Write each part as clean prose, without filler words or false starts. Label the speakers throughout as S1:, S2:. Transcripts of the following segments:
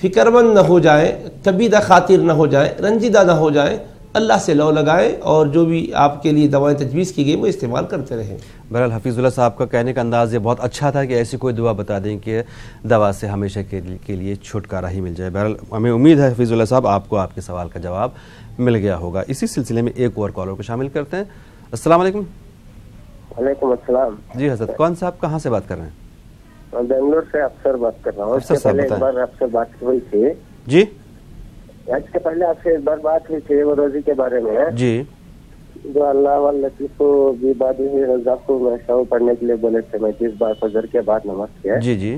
S1: فکر مند نہ ہو جائیں، کبیدہ خاطر نہ ہو جائیں، رنجیدہ نہ ہو جائیں، اللہ سے لو لگائیں اور جو بھی آپ کے لیے دوائیں تجویز کی گئی وہ استعمال کرتے رہیں۔
S2: بہرحال حفیظ اللہ صاحب کا کہنے کا انداز یہ بہت اچھا تھا کہ ایسی کوئی دعا بتا دیں کہ دوا سے ہمیشہ کے لیے چھٹکارا ہی مل جائے۔ بہرحال ہمیں امید ہے حفیظ اللہ صاحب آپ کو آپ کے سوال کا جواب مل گیا ہوگا۔ اسی سلسلے میں ایک اور کالر کو شامل کرتے ہیں۔ السلام علیکم۔
S3: وعلیکم السلام
S2: جی حضرت، کون صاحب کہاں سے بات کر رہے ہیں؟
S3: میں بنگلور سے افسر بات کر رہا ہوں۔
S2: افسر صاحب
S3: ایک بار آپ سے بات ہوئی تھی
S2: جی،
S3: آج کے پہلے آپ سے ایک بار بات ہوئی تھی وہ روزی کے بارے میں
S2: جی
S3: جو اللہ واللطیف کو بعبادہ رزاق کو شو پڑھنے کے لیے بولے تھے، میں 30 بار فجر کے بعد نماز کیا
S2: جی جی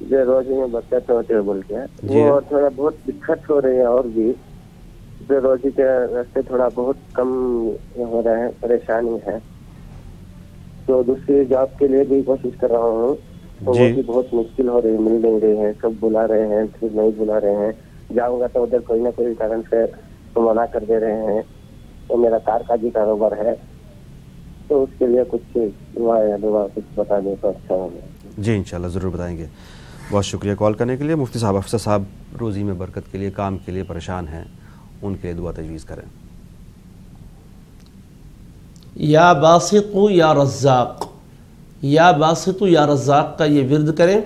S3: جو روزی میں برکت ہوتے ہیں بول کے وہ تھوڑا بہت دقت ہو رہی ہے، اور بھی جو روزی کے راستے تھوڑا بہت کم ہو رہے ہیں، پریشانی ہے، تو دوسری جاب کے لیے بھی کوشش کر رہا ہوں تو وہ بھی بہت مشکل ہو رہی ہے، مل نہیں رہی ہے، سب بلا رہے ہیں پھر نہیں بلا رہے ہیں، جاؤں گا تو ادھر کوئی نہ کوئی کارن سے تو منع کر دے رہے ہیں، تو میرا کار کا جی کاروبار ہے، تو اس کے لیے کچھ دعا کچھ بتا دیں تو اچھا ہوگا۔
S2: جی انشاءاللہ ضرور بتائیں گے۔ بہت شکریہ کال کرنے کے لیے۔ مفتی صاحب، افسر صاحب روزی میں برکت کے لیے، کام کے لیے پریشان ہیں، ان کے لیے دعا تجویز کریں۔
S1: یا باسط یا رزاق، یا باسط یا رزاق کا یہ ورد کریں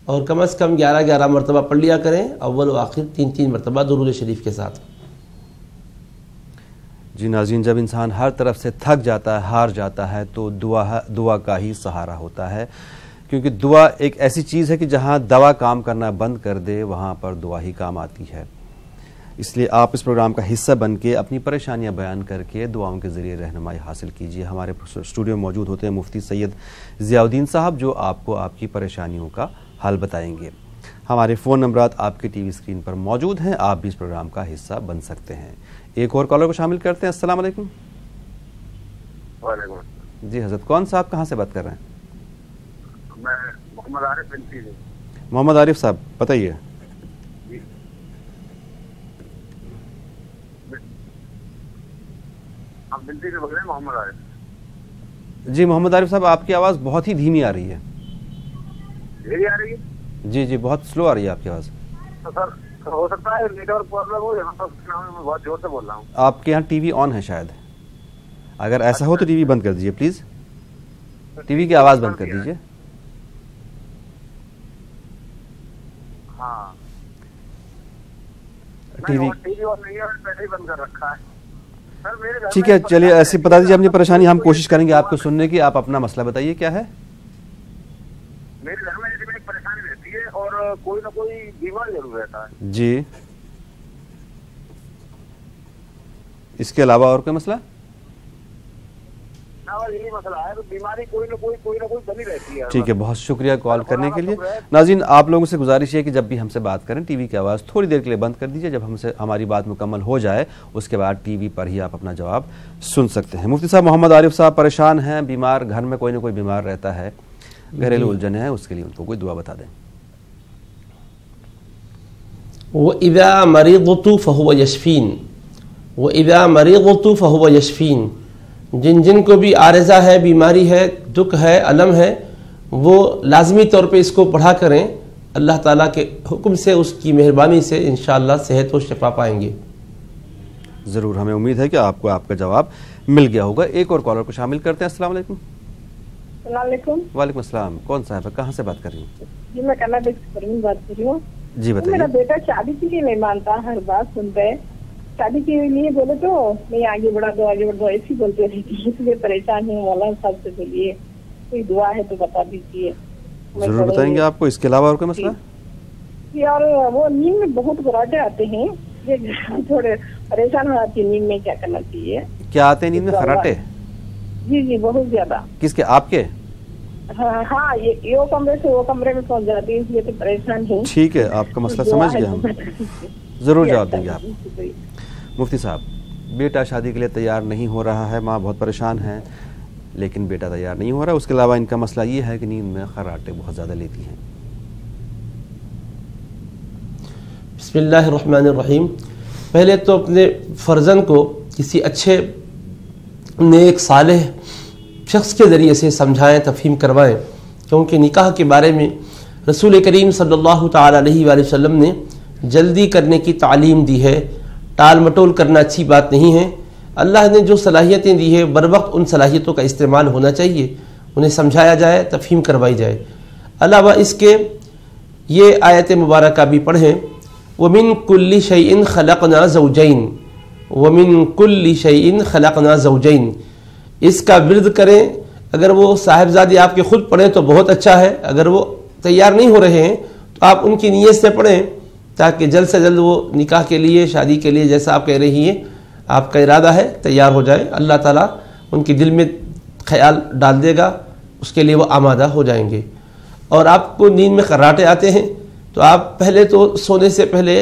S1: اور کم از کم 11 مرتبہ پڑھ لیا کریں، اول و آخر 3 مرتبہ درود شریف کے ساتھ۔
S2: جی ناظرین، جب انسان ہر طرف سے تھک جاتا ہے، ہار جاتا ہے، تو دعا کا ہی سہارا ہوتا ہے، کیونکہ دعا ایک ایسی چیز ہے کہ جہاں دوا کام کرنا بند کر دے وہاں پر دعا ہی کام آتی ہے۔ اس لیے آپ اس پروگرام کا حصہ بن کے اپنی پریشانیاں بیان کر کے دعاؤں کے ذریعے رہنمائی حاصل کیجیے۔ ہمارے اسٹوڈیو میں موجود ہوتے ہیں مفتی سید ضیاء الدین صاحب، جو آپ کو آپ کی پریشانیوں کا حل بتائیں گے۔ ہمارے فون نمبرات آپ کے ٹی وی اسکرین پر موجود ہیں، آپ بھی اس پروگرام کا حصہ بن سکتے ہیں۔ ایک اور کالر کو شامل کرتے ہیں۔ السلام علیکم۔
S4: وعلیکم السلام۔
S2: جی حضرت، کون صاحب کہاں سے بات کر رہے ہیں؟
S4: میں محمد عارف بنتی ہوں۔
S2: محمد عارف صاحب بتائیے۔
S4: آپ بنتی سے بول رہے ہیں؟ محمد عارف۔
S2: جی محمد عارف صاحب، آپ کی آواز بہت ہی دھیمی آ رہی ہے۔
S4: دھیمی آ رہی ہے؟
S2: جی جی بہت سلو آ رہی ہے آپ کی آواز۔
S4: تو سر ہو سکتا ہے نیٹ ورک پرابلم ہو، یہاں پر میں بہت زور سے بول رہا ہوں۔
S2: آپ کے یہاں ٹی وی آن ہے شاید، اگر ایسا ہو تو ٹی وی بند کر دیجیے پلیز، ٹی وی کی آواز بند کر دیجیے۔
S4: ہاں
S2: ٹی وی
S4: اور نہیں ہے، پہلے ہی بند کر رکھا ہے۔
S2: ٹھیک ہے، چلیے ایسے بتا دیجیے اپنی پریشانی، ہم کوشش کریں گے آپ کو سننے کی۔ آپ اپنا مسئلہ بتائیے کیا ہے؟
S4: میرے گھر میں ایسی پریشانی رہتی ہے اور کوئی نہ کوئی بیمار ضرور رہتا ہے۔
S2: جی، اس کے علاوہ اور کوئی مسئلہ؟
S4: یہی مسئلہ ہے، بیماری کوئی نہ کوئی بنی رہتی ہے۔
S2: ٹھیک ہے، بہت شکریہ کال کرنے کے لیے۔ ناظرین، آپ لوگوں سے گزارش ہے کہ جب بھی ہم سے بات کریں ٹی وی کی آواز تھوڑی دیر کے لیے بند کر دیجیے، جب ہماری بات مکمل ہو جائے اس کے بعد ٹی وی پر ہی آپ اپنا جواب سن سکتے ہیں۔ مفتی صاحب محمد عارف صاحب پریشان ہیں، بیمار، گھر میں کوئی نہ کوئی بیمار رہتا ہے، گھریلو الجھنیں ہیں، اس کے لیے ان کو کوئی دعا بتا دیں۔
S1: وَإِذَا مَرِضْتُ فَهُوَ يَشْفِينِ، وَإِذَا مَرِضْتُ فَهُوَ يَشْفِينِ، جن کو بھی عارضہ ہے، بیماری ہے، دکھ ہے، علم ہے، وہ لازمی طور پہ اس کو پڑھا کریں، اللہ تعالیٰ کے حکم سے، اس کی مہربانی سے انشاءاللہ صحت و شفا پائیں گے۔
S2: ضرور، ہمیں امید ہے کہ آپ کو آپ کا جواب مل گیا ہوگا۔ ایک اور کالر کو شامل کرتے ہیں۔ السلام علیکم۔
S5: السلام علیکم۔
S2: وعلیکم السلام، کون صاحب ہے، کہاں سے بات کر رہی ہیں؟
S5: جی میں کناڈا سے پرمین بات کر رہی ہوں۔
S2: جی بتائیے۔
S5: میرا بیٹا شادی کے لیے نہیں مانتا، ہر بات سنتا ہے، شادی کے لیے بولے تو نہیں آگے بڑھا دو آگے بڑھ دو، ایسی بولتے رہتی ہے، اس لیے پریشان ہوں۔ مولانا صاحب سے بولیے کوئی دعا ہے تو بتا دیجیے۔
S2: ضرور بتائیں گے آپ کو۔ اس کے علاوہ اور کوئی مسئلہ؟
S5: اور وہ نیند میں بہت گھراٹے آتے ہیں، تھوڑے پریشان ہو جاتی ہے نیند میں، کیا کرنا چاہیے؟
S2: کیا آتے ہیں نیند میں؟ خراٹے؟
S5: جی جی بہت زیادہ۔
S2: کس کے، آپ کے؟
S5: ہاں، یہ کمرے سے وہ کمرے میں پہنچ جاتی ہے، اس لیے تو پریشان ہوں۔
S2: ٹھیک ہے، آپ کا مسئلہ سمجھ گیا ہم، ضرور جواب دیں گے آپ کو۔ مفتی صاحب، بیٹا شادی کے لیے تیار نہیں ہو رہا ہے، ماں بہت پریشان ہے، لیکن بیٹا تیار نہیں ہو رہا ہے، اس کے علاوہ ان کا مسئلہ یہ ہے کہ نیند میں خراٹے بہت زیادہ لیتی ہیں۔
S1: بسم اللہ الرحمن الرحیم۔ پہلے تو اپنے فرزند کو کسی اچھے نیک صالح شخص کے ذریعے سے سمجھائیں، تفہیم کروائیں، کیونکہ نکاح کے بارے میں رسول کریم صلی اللہ تعالی علیہ وآلہ وسلم نے جلدی کرنے کی تعلیم دی ہے، ٹال مٹول کرنا اچھی بات نہیں ہے۔ اللہ نے جو صلاحیتیں دی ہے بر وقت ان صلاحیتوں کا استعمال ہونا چاہیے، انہیں سمجھایا جائے، تفہیم کروائی جائے۔ علاوہ اس کے یہ آیت مبارکہ بھی پڑھیں، وَمِن كُلِّ شَيْءٍ خَلَقْنَا زَوْجَيْن، وَمِن كُلِّ شَيْءٍ خَلَقْنَا زَوْجَيْن۔ اس کا ورد کریں، اگر وہ صاحبزادی آپ کے خود پڑھیں تو بہت اچھا ہے، اگر وہ تیار نہیں ہو رہے ہیں تو آپ ان کی نیت سے پڑھیں تاکہ جلد سے جلد وہ نکاح کے لیے، شادی کے لیے جیسا آپ کہہ رہی ہیں آپ کا ارادہ ہے تیار ہو جائے۔ اللہ تعالیٰ ان کے دل میں خیال ڈال دے گا، اس کے لیے وہ آمادہ ہو جائیں گے۔ اور آپ کو نیند میں خراٹے آتے ہیں تو آپ پہلے تو سونے سے پہلے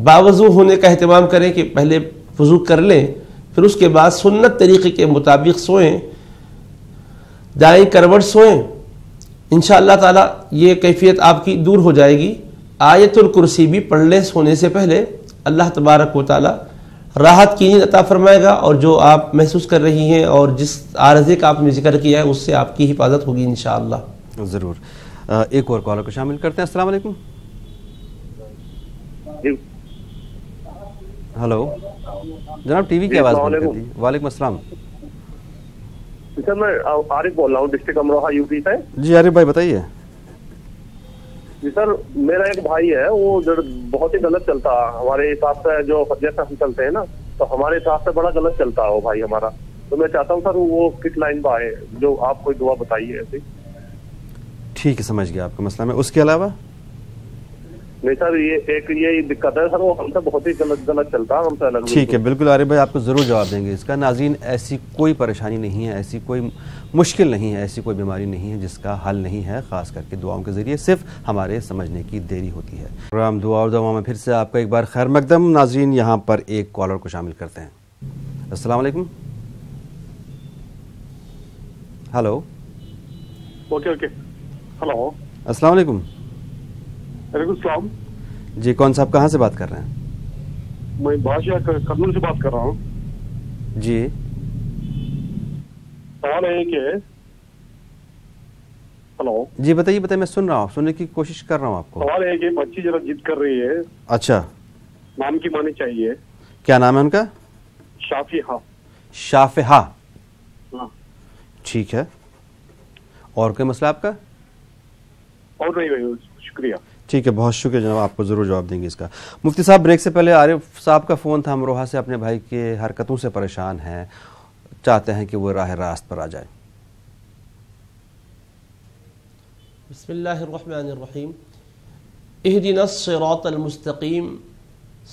S1: باوضو ہونے کا اہتمام کریں کہ پہلے وضو کر لیں، پھر اس کے بعد سنت طریقے کے مطابق سوئیں، دائیں کروٹ سوئیں۔ انشاءاللہ تعالیٰ یہ کیفیت آپ کی دور ہو جائے گی۔ آیت الکرسی بھی پڑھ لیں سونے سے پہلے، اللہ تبارک و تعالیٰ راحت کی نیند عطا فرمائے گا، اور جو آپ محسوس کر رہی ہیں اور جس عارضے کا آپ نے ذکر کیا ہے اس سے آپ کی حفاظت ہوگی انشاءاللہ۔
S2: ضرور۔ ایک اور کالر کو شامل کرتے ہیں۔ السلام علیکم۔ ہلو جناب، ٹی وی کی آواز بند کر دی۔ وعلیکم السلام۔
S4: سر میں عارف بول رہا ہوں، ڈسٹرکٹ امروہہ یو پی سے۔
S2: جی عارف بھائی بتائیے۔
S4: جی سر، میرا ایک بھائی ہے، وہ بہت ہی غلط چلتا ہمارے حساب سے، جو جیسا ہم چلتے ہیں نا تو ہمارے حساب سے بڑا غلط چلتا ہے وہ بھائی ہمارا۔ تو میں چاہتا ہوں سر وہ کس لائن پہ آئے، جو آپ کوئی دعا بتائیے ایسی۔
S2: ٹھیک ہے، سمجھ گیا آپ کا مسئلہ میں۔ اس کے علاوہ
S4: نہیں سر، یہ ایک یہی دقت ہے سر، وہ ہم سے بہت ہی غلط چلتا ہے، ہم سے الگ۔
S2: ٹھیک ہے، بالکل عارف بھائی آپ کو ضرور جواب دیں گے اس کا۔ ناظرین، ایسی کوئی پریشانی نہیں ہے، ایسی کوئی مشکل نہیں ہے، ایسی کوئی بیماری نہیں ہے جس کا حل نہیں ہے، خاص کر کے دعاؤں کے ذریعے صرف ہمارے سمجھنے کی دیری ہوتی ہے۔ پروگرام دعا اور دوا میں پھر سے آپ کا ایک بار خیر مقدم۔ ناظرین، یہاں پر ایک کالر کو شامل کرتے ہیں۔ السلام علیکم۔ ہلو۔
S4: اوکے ہلو،
S2: السلام علیکم۔
S4: وعلیکم السلام
S2: جی، کون صاحب کہاں سے بات کر رہے ہیں؟
S4: میں بادشاہ کرنول سے بات کر رہا ہوں۔
S2: جی
S4: سوال ہے کہ ہلو
S2: جی بتائیے، میں سن رہا ہوں، سننے کی کوشش کر رہا ہوں آپ کو۔
S4: سوال ہے کہ بچی ذرا ضد کر رہی ہے۔
S2: اچھا،
S4: نام کی مانی چاہیے۔
S2: کیا نام ہے ان کا؟
S4: شافیہ۔
S2: شافیہ،
S4: ہاں
S2: ٹھیک ہے۔ اور کوئی مسئلہ آپ کا؟
S4: اور نہیں بھائی، شکریہ۔
S2: ٹھیک ہے، بہت شکریہ جناب، آپ کو ضرور جواب دیں گے اس کا۔ مفتی صاحب، بریک سے پہلے عارف صاحب کا فون تھا، امروہہ سے، اپنے بھائی کے حرکتوں سے پریشان ہیں، چاہتے ہیں کہ وہ راہ راست پر آ جائے۔
S1: بسم اللہ الرحمن الرحیم۔ اہدنا الصراط المستقیم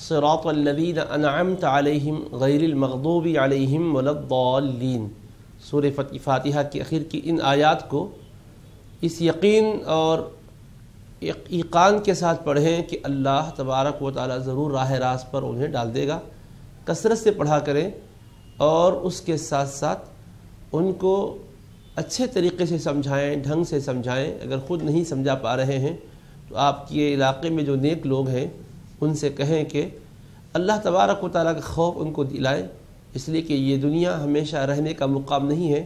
S1: صراط الذین انعمت علیہم غیر المغضوب علیہم ولا الضالین۔ سورہ فاتحہ کی اخیر کی ان آیات کو اس یقین اور ایقان کے ساتھ پڑھیں کہ اللہ تبارک و تعالی ضرور راہ راست پر انہیں ڈال دے گا۔ کثرت سے پڑھا کریں، اور اس کے ساتھ ساتھ ان کو اچھے طریقے سے سمجھائیں، ڈھنگ سے سمجھائیں۔ اگر خود نہیں سمجھا پا رہے ہیں تو آپ کے علاقے میں جو نیک لوگ ہیں ان سے کہیں کہ اللہ تبارک و تعالیٰ کا خوف ان کو دلائیں، اس لیے کہ یہ دنیا ہمیشہ رہنے کا مقام نہیں ہے۔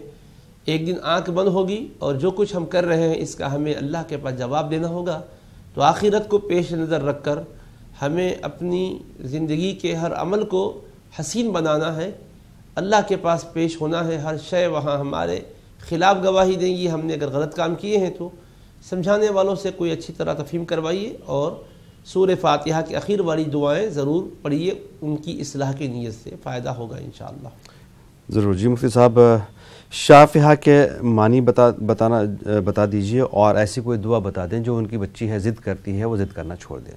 S1: ایک دن آنکھ بند ہوگی اور جو کچھ ہم کر رہے ہیں اس کا ہمیں اللہ کے پاس جواب دینا ہوگا۔ تو آخرت کو پیش نظر رکھ کر ہمیں اپنی زندگی کے ہر عمل کو حسین بنانا ہے، اللہ کے پاس پیش ہونا ہے۔ ہر شے وہاں ہمارے خلاف گواہی دیں گی۔ ہم نے اگر غلط کام کیے ہیں تو سمجھانے والوں سے کوئی اچھی طرح تفہیم کروائیے، اور سورہ فاتحہ کی اخیر والی دعائیں ضرور پڑھیے، ان کی اصلاح کی نیت سے فائدہ ہوگا انشاءاللہ۔
S2: ضرور جی مفتی صاحب، شافیہ کے معنی بتا دیجئے، اور ایسی کوئی دعا بتا دیں جو ان کی بچی ہے ضد کرتی ہے، وہ ضد کرنا چھوڑ دے۔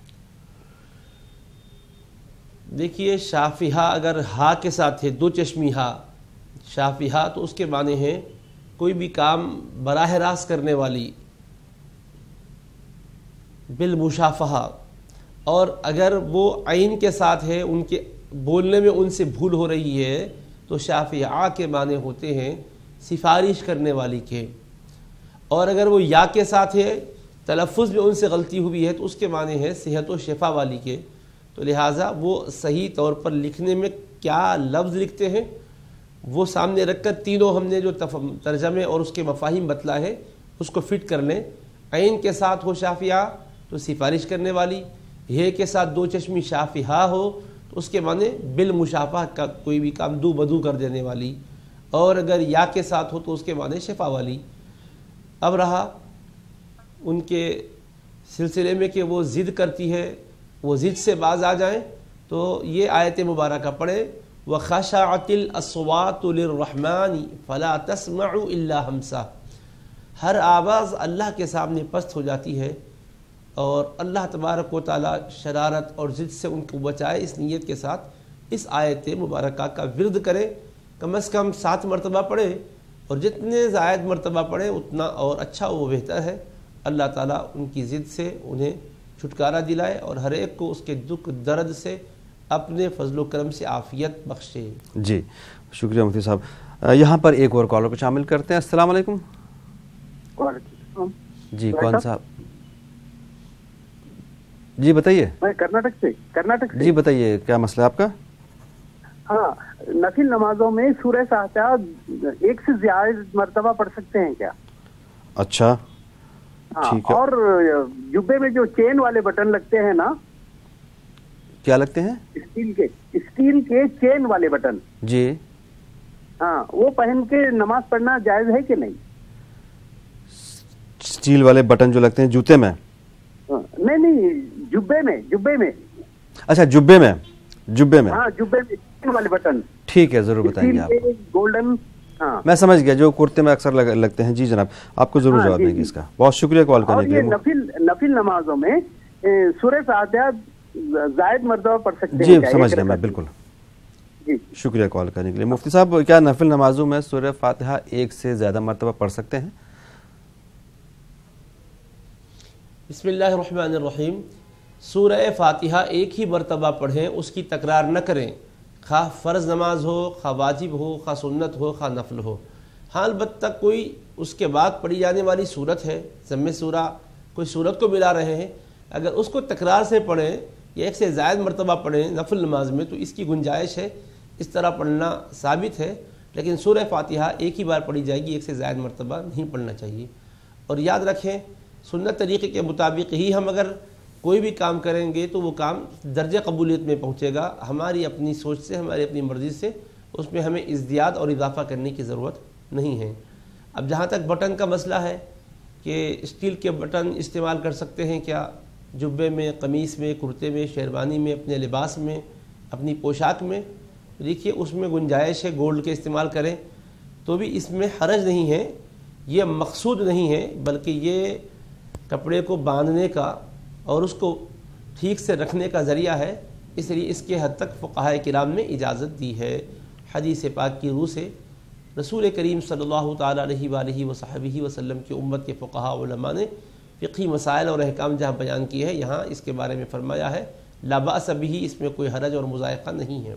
S1: دیکھیے، شافیہ اگر ہا کے ساتھ ہے، دو چشمی ہا، شافیہ، تو اس کے معنی ہیں کوئی بھی کام براہ راست کرنے والی، بالمشافہہ۔ اور اگر وہ عین کے ساتھ ہے، ان کے بولنے میں ان سے بھول ہو رہی ہے، تو شافیہ کے معنی ہوتے ہیں سفارش کرنے والی کے۔ اور اگر وہ یا کے ساتھ ہے، تلفظ میں ان سے غلطی ہوئی ہے، تو اس کے معنی ہے صحت و شفا والی کے۔ تو لہٰذا وہ صحیح طور پر لکھنے میں کیا لفظ لکھتے ہیں وہ سامنے رکھ کر تینوں ہم نے جو ترجمے اور اس کے مفاہیم بتلا ہے اس کو فٹ کر لیں۔ عین کے ساتھ ہو شافیہ تو سفارش کرنے والی، یہ کے ساتھ دو چشمی شافہا ہو تو اس کے معنی بالمشافہ کا کوئی بھی کام دو بدو کر دینے والی، اور اگر یا کے ساتھ ہو تو اس کے معنی شفا والی۔ اب رہا ان کے سلسلے میں کہ وہ ضد کرتی ہے، وہ ضد سے باز آ جائیں، تو یہ آیت مبارکہ پڑھیں وَخَشَعَتِ الْأَصْوَاتُ لِلرَّحْمَنِ فَلَا تَسْمَعُ إِلَّا هَمْسًا۔ ہر آواز اللہ کے سامنے پست ہو جاتی ہے، اور اللہ تبارک و تعالی شرارت اور ضد سے ان کو بچائے۔ اس نیت کے ساتھ اس آیت مبارکہ کا ورد کریں، کم از کم 7 مرتبہ پڑھے، اور جتنے زائد مرتبہ پڑھیں اتنا اور اچھا وہ بہتر ہے۔ اللہ تعالیٰ ان کی ضد سے انہیں چھٹکارا دلائے، اور ہر ایک کو اس کے دکھ درد سے اپنے فضل و کرم سے عافیت بخشے۔
S2: جی شکریہ مفتی صاحب۔ یہاں پر ایک اور کالر کو شامل کرتے ہیں۔ السلام علیکم۔ جی کون صاحب؟ جی بتائیے۔
S6: میں کرناٹک سے
S2: جی بتائیے کیا مسئلہ ہے آپ کا؟
S6: ہاں، نفل نمازوں میں سورہ فاتحہ 1 سے زیادہ مرتبہ پڑھ سکتے ہیں کیا؟
S2: اچھا ٹھیک ہے۔
S6: اور جبے میں جو چین والے بٹن لگتے ہیں نا،
S2: کیا لگتے ہیں؟
S6: اسٹیل کے چین والے بٹن،
S2: جی
S6: ہاں، وہ پہن کے نماز پڑھنا جائز ہے کہ نہیں؟
S2: اسٹیل والے بٹن جو لگتے ہیں جوتے میں؟
S6: نہیں، جبے میں
S2: اچھا جبے میں
S6: ہاں، جبے میں چین والے بٹن۔
S2: ٹھیک ہے ضرور بتائیں گے آپ کو۔
S6: گولڈن، ہاں
S2: میں سمجھ گیا، جو کرتے میں اکثر لگتے ہیں۔ جی جناب آپ کو ضرور جواب دیں گے اس کا۔ بہت شکریہ کال کرنے کے لیے۔
S6: نفل نمازوں میں سورہ فاتحہ زائد مرتبہ پڑھ سکتے ہیں؟
S2: جی سمجھ گیا میں، بالکل
S6: جی
S2: شکریہ کال کرنے کے لیے۔ مفتی صاحب کیا نفل نمازوں میں سورہ فاتحہ 1 سے زیادہ مرتبہ پڑھ سکتے ہیں؟
S1: بسم اللہ الرحمن الرحیم۔ سورہ فاتحہ ایک ہی مرتبہ پڑھیں، اس کی تکرار نہ کریں، خواہ فرض نماز ہو، خواہ واجب ہو، خواہ سنت ہو، خواہ نفل ہو۔ ہاں البتہ کوئی اس کے بعد پڑھی جانے والی صورت ہے، ضم سورہ کوئی صورت کو ملا رہے ہیں، اگر اس کو تکرار سے پڑھیں یا 1 سے زائد مرتبہ پڑھیں نفل نماز میں تو اس کی گنجائش ہے، اس طرح پڑھنا ثابت ہے، لیکن سورہ فاتحہ ایک ہی بار پڑھی جائے گی، 1 سے زائد مرتبہ نہیں پڑھنا چاہیے۔ اور یاد رکھیں سنت طریقے کے مطابق ہی ہم اگر کوئی بھی کام کریں گے تو وہ کام درجہ قبولیت میں پہنچے گا، ہماری اپنی سوچ سے، ہماری اپنی مرضی سے اس میں ہمیں ازدیاد اور اضافہ کرنے کی ضرورت نہیں ہے۔ اب جہاں تک بٹن کا مسئلہ ہے کہ اسٹیل کے بٹن استعمال کر سکتے ہیں کیا جبے میں، قمیص میں، کرتے میں، شیروانی میں، اپنے لباس میں، اپنی پوشاک میں؟ دیکھیے اس میں گنجائش ہے، گولڈ کے استعمال کریں تو بھی اس میں حرج نہیں ہے، یہ مقصود نہیں ہے، بلکہ یہ کپڑے کو باندھنے کا اور اس کو ٹھیک سے رکھنے کا ذریعہ ہے، اس لیے اس کے حد تک فقہاء کرام نے اجازت دی ہے۔ حدیث پاک کی روح سے رسول کریم صلی اللہ تعالیٰ علیہ وآلہ وصحبہ وسلم کی امت کے فقہاء علماء نے فقہی مسائل اور احکام جہاں بیان کیے ہیں، یہاں اس کے بارے میں فرمایا ہے لا بأس بہ، اس میں کوئی حرج اور مضائقہ نہیں ہے۔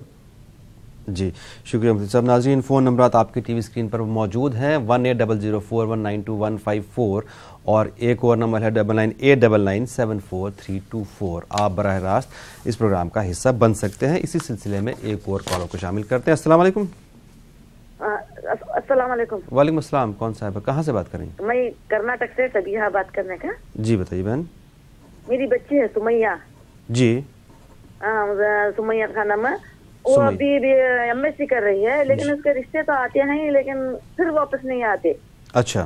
S2: جی شکریہ مفتی صاحب۔ ناظرین فون نمبرات آپ کی ٹی وی اسکرین پر موجود ہیں 180041922154 اور ایک اور نمبر ہے 9989974324۔ آپ براہ راست اس پروگرام کا حصہ بن سکتے ہیں۔ اسی سلسلے میں ایک اور کالر کو شامل کرتے ہیں۔ السلام علیکم۔
S7: السلام علیکم۔
S2: وعلیکم السلام، کون صاحب کہاں سے بات کر رہی ہیں؟
S7: میں کرناٹک سے طبیعہ بات کرنے کا۔
S2: جی بتائیے بہن۔
S7: میری بچی ہے سمیہ۔
S2: جی
S7: سمیہ کا نام ہے، وہ ابھی MSc کر رہی ہے، لیکن اس کے رشتے تو آتے ہیں لیکن پھر واپس نہیں آتے۔
S2: اچھا،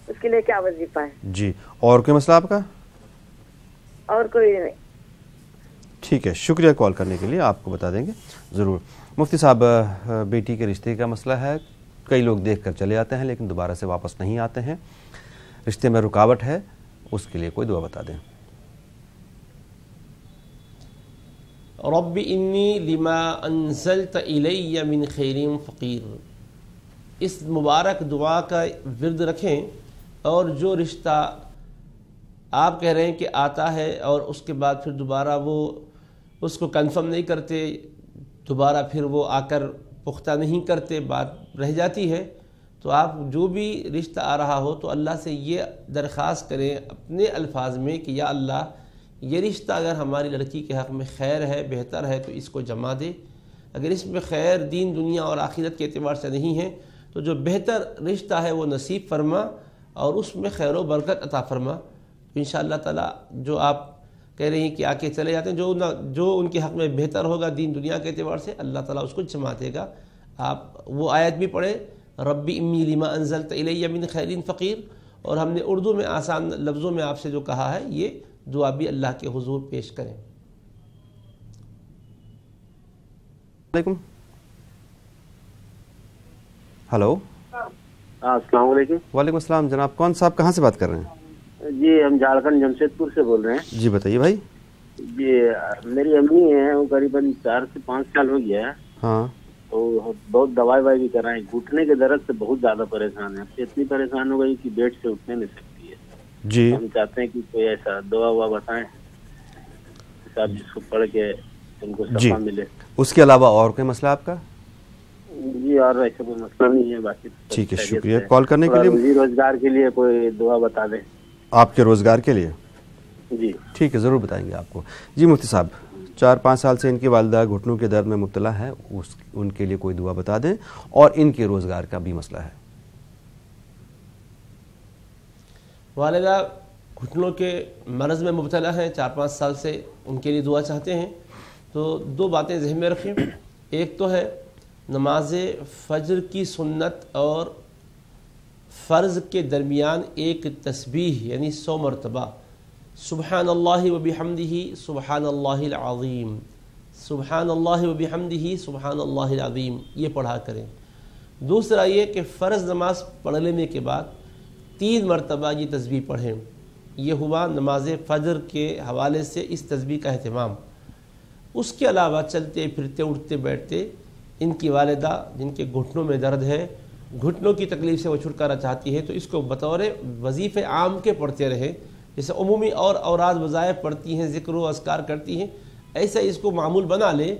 S7: اس کے لیے کیا وظیفہ ہے؟
S2: جی اور کوئی مسئلہ آپ کا؟
S7: اور کوئی نہیں۔
S2: ٹھیک ہے، شکریہ کال کرنے کے لیے، آپ کو بتا دیں گے ضرور۔ مفتی صاحب بیٹی کے رشتے کا مسئلہ ہے، کئی لوگ دیکھ کر چلے آتے ہیں لیکن دوبارہ سے واپس نہیں آتے ہیں، رشتے میں رکاوٹ ہے، اس کے لیے کوئی دعا بتا دیں۔
S1: رب انی لما انزلت الی من خیر فقیر، اس مبارک دعا کا ورد رکھیں، اور جو رشتہ آپ کہہ رہے ہیں کہ آتا ہے اور اس کے بعد پھر دوبارہ وہ اس کو کنفرم نہیں کرتے، دوبارہ پھر وہ آ کر پختہ نہیں کرتے، بات رہ جاتی ہے، تو آپ جو بھی رشتہ آ رہا ہو تو اللہ سے یہ درخواست کریں اپنے الفاظ میں کہ یا اللہ یہ رشتہ اگر ہماری لڑکی کے حق میں خیر ہے، بہتر ہے تو اس کو جما دے، اگر اس میں خیر دین دنیا اور آخرت کے اعتبار سے نہیں ہے تو جو بہتر رشتہ ہے وہ نصیب فرما اور اس میں خیر و برکت عطا فرما۔ تو انشاءاللہ تعالی جو آپ کہہ رہی ہیں کہ آ کے چلے جاتے ہیں. جو ان کے حق میں بہتر ہوگا دین دنیا کے اعتبار سے اللہ تعالیٰ اس کو جمع دے گا. آپ وہ آیت بھی پڑھیں ربی امی لما انزلت الی من خیر فقیر, اور ہم نے اردو میں آسان لفظوں میں آپ سے جو کہا ہے یہ دعا بھی اللہ کے حضور پیش کریں.
S2: علیکم. ہلو.
S3: السلام علیکم.
S2: وعلیکم السلام جناب, کون صاحب کہاں سے بات کر رہے ہیں؟
S3: جی ہم جھارکھنڈ جمشید پور سے بول رہے ہیں.
S2: جی بتائیے بھائی.
S3: جی میری امی ہیں, وہ قریباً 4 سے 5 سال ہو گیا ہے.
S2: ہاں.
S3: تو بہت دوائی بھی کرائیں, گھٹنے کے درد سے بہت زیادہ پریشان ہے. اتنی پریشان ہو گئی کہ بیڈ سے اٹھنے نہیں سکتی ہے.
S2: جی
S3: ہم چاہتے ہیں کہ کوئی ایسا دوا بتائیں صاحب جس کو پڑھ کے ان کو شفا ملے.
S2: اس کے علاوہ اور کوئی مسئلہ آپ کا؟
S3: جی اور ایسا کوئی مسئلہ نہیں ہے. باقی
S2: ٹھیک ہے, شکریہ کال کرنے کے لیے.
S3: روزی روزگار کے لیے کوئی دعا بتا دیں.
S2: آپ کے روزگار کے لیے؟
S3: جی
S2: ٹھیک ہے, ضرور بتائیں گے آپ کو. جی مفتی صاحب, 4-5 سال سے ان کی والدہ گھٹنوں کے درد میں مبتلا ہے, ان کے لیے کوئی دعا بتا دیں, اور ان کے روزگار کا بھی مسئلہ ہے.
S1: والدہ گھٹنوں کے مرض میں مبتلا ہیں, 4-5 سال سے ان کے لیے دعا چاہتے ہیں. تو 2 باتیں ذہن میں رکھیں. ایک تو ہے نماز فجر کی سنت اور فرض کے درمیان ایک تسبیح یعنی 100 مرتبہ سبحان اللہ و بحمدہ سبحان اللہ العظیم, سبحان اللہ و بحمدہ سبحان اللہ العظیم, یہ پڑھا کریں. دوسرا یہ کہ فرض نماز پڑھ لینے کے بعد 3 مرتبہ یہ تسبیح پڑھیں. یہ ہوا نماز فجر کے حوالے سے اس تسبیح کا اہتمام. اس کے علاوہ چلتے پھرتے اٹھتے بیٹھتے ان کی والدہ جن کے گھٹنوں میں درد ہے, گھٹنوں کی تکلیف سے وہ چھٹکارا چاہتی ہے, تو اس کو بطور وظیفے عام کے پڑھتے رہیں. جیسے عمومی اور اوراد وظائف پڑھتی ہیں, ذکر و اذکار کرتی ہیں, ایسا اس کو معمول بنا لیں.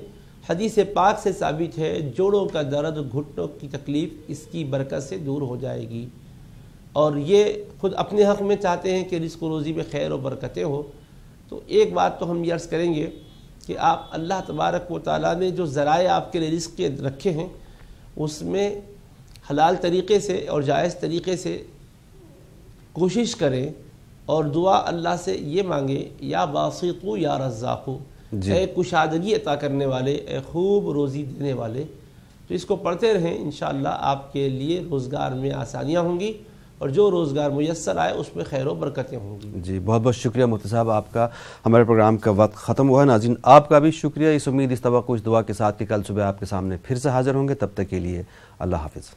S1: حدیث پاک سے ثابت ہے جوڑوں کا درد, گھٹنوں کی تکلیف اس کی برکت سے دور ہو جائے گی. اور یہ خود اپنے حق میں چاہتے ہیں کہ رزق و روزی میں خیر و برکتیں ہو. تو ایک بات تو ہم یہ عرض کریں گے کہ آپ اللہ تبارک و تعالیٰ نے جو ذرائع آپ کے لیے رزق کے رکھے ہیں اس میں حلال طریقے سے اور جائز طریقے سے کوشش کریں, اور دعا اللہ سے یہ مانگے یا باسطو یا رزاقو, اے کشادگی عطا کرنے والے, اے خوب روزی دینے والے. تو اس کو پڑھتے رہیں, انشاءاللہ آپ کے لیے روزگار میں آسانیاں ہوں گی, اور جو روزگار میسر آئے اس میں خیر و برکتیں ہوں گی.
S2: جی بہت بہت شکریہ مفتی صاحب آپ کا. ہمارے پروگرام کا وقت ختم ہوا ہے. ناظرین آپ کا بھی شکریہ. اس امید اس توقع اس دعا کے ساتھ کہ کل صبح آپ کے سامنے پھر سے حاضر ہوں گے. تب تک کے لیے اللہ حافظ.